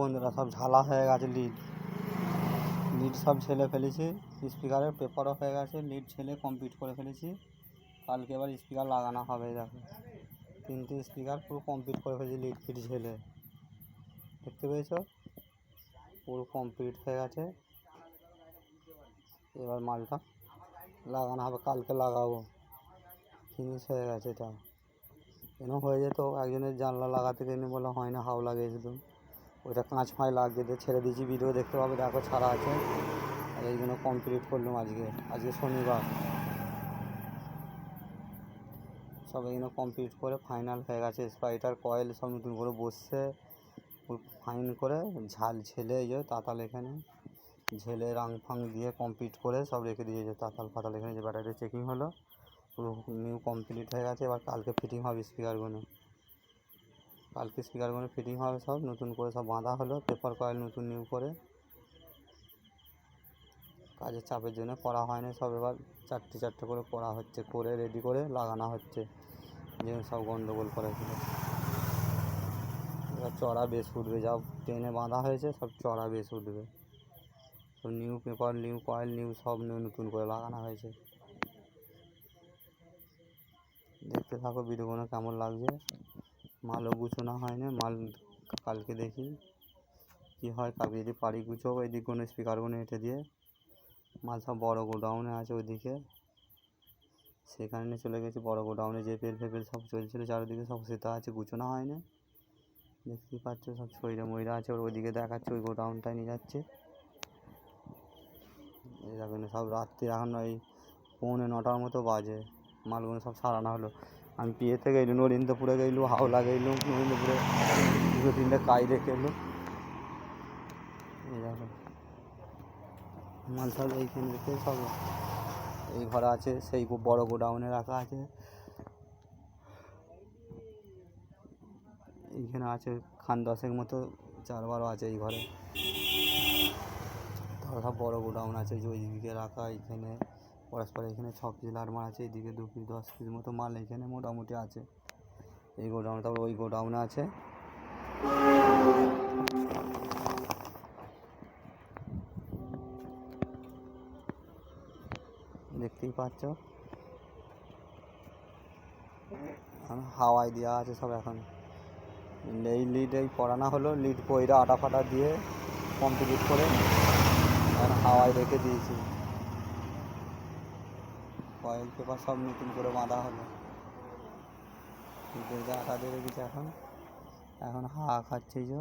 বন্ধুরা, সব ঝালা হয়ে গেছে। লিড সব ছেলে ফেলেছি, স্পিকারের পেপারও হয়ে গেছে, লিড ছেলে কমপ্লিট করে ফেলেছি। কালকে এবার স্পিকার লাগানো হবে। দেখো 3টে স্পিকার পুরো কমপ্লিট করে ফেলেছি, লিড ফিট ছেলে। দেখতে পেয়েছো, পুরো কমপ্লিট হয়ে গেছে। এবার মালটা লাগানো হবে, কালকে লাগাবো। ফিনিশ হয়ে গেছে। এটা কেন হয়ে যেত, একজনের জানলা লাগাতে গেলে বলে হয় না, হাওলা গেছিল। ওইটা কাঁচ ফাঁই লাগিয়ে দিয়ে ছেড়ে দিয়েছি, ভিডিও দেখতে পাবে, দেখো ছাড়া আছে। আর এই জন্য কমপ্লিট করলাম আজকে শনিবার। সব এইগুলো কমপ্লিট করে ফাইনাল হয়ে গেছে। স্পাইটার কয়েল সব নতুন করে বসছে, ফাইন করে ঝাল ছেলে এই যে তাতাল এখানে ঝেলে রাং ফাং দিয়ে কমপ্লিট করে সব রেখে দিয়েছে। তাতাল ফাতাল এখানে যে ব্যাটারি চেকিং হলো, পুরো নিউ কমপ্লিট হয়ে গেছে। এবার কালকে ফিটিং হবে স্পিকারগুলো, ফিটিং হবে, সব নতুন করে সব বাঁধা হলো। পেপার কয়েল নতুন নিউ করে, কাজের চাপের জন্য করা হয়নি। সব এবার চারটে করে করা হচ্ছে, করে রেডি করে লাগানো হচ্ছে, যে সব গন্ডগোল করেছিল। এবার চড়া বেশ উঠবে, যা টেনে বাঁধা হয়েছে সব চড়া বেশ উঠবে। সব new paper, new coil, new সব নতুন করে লাগানো হয়েছে। দেখতে থাকো ভিডিওগুলো কেমন লাগছে। মালও গুছোনো হয়নি, মাল কালকে দেখি কী হয়। কালকে যদি পারি গুছোবো। এদিক কোনো স্পিকারগুলো এঁটে দিয়ে মাল সব বড়ো গোডাউনে আছে ওইদিকে, সেখানে চলে গেছি। বড়ো গোডাউনে যে ফেপেল সব চলছিল চারিদিকে, সব সেটা আছে, গুছোনো হয়নি। দেখতেই পাচ্ছ সব ছইরা ময়রা আছে, ওইদিকে দেখাচ্ছে, ওই গোডাউনটায় নিয়ে যাচ্ছে। এই দেখেন সব রাত্রি এখন ওই 8:45 মতো বাজে, মালগুলো সব সারানো হলো। আমি পিয়েতে গেলু, নরেন্দ্রপুরে গেলু, হাওলা গেলু, নরেন্দ্রপুরে 2-3টে কাজ দেখে এলো। এই দেখো মাল সব এইখানে রেখে সব এই ঘরে আছে, সেই বড় গোডাউনে রাখা আছে। এইখানে আছে 10 মতো 4-12 আছে এই ঘরে। তারপর সব বড়ো গোডাউন আছে, যে ওইদিকে রাখা। এইখানে পরস্পর এখানে 6 পিস লারমার আছে, এইদিকে 2 পিস 10 পিস মতো মাল এইখানে মোটামুটি আছে এই গোডাউনে। তারপর ওই গোডাউনে আছে, দেখতেই পাচ্ছ। হাওয়ায় দেওয়া আছে সব। এখন এই লিড এই পরানো হলো, লিড পয়রা আটা ফাটা দিয়ে কমপ্লিট করে এখন হাওয়ায় রেখে দিয়েছি। কয়েল পেপার সব নতুন করে বাঁধা হলো, আটা দিয়ে রেখেছি। এখন হাওয়া খাচ্ছে, যে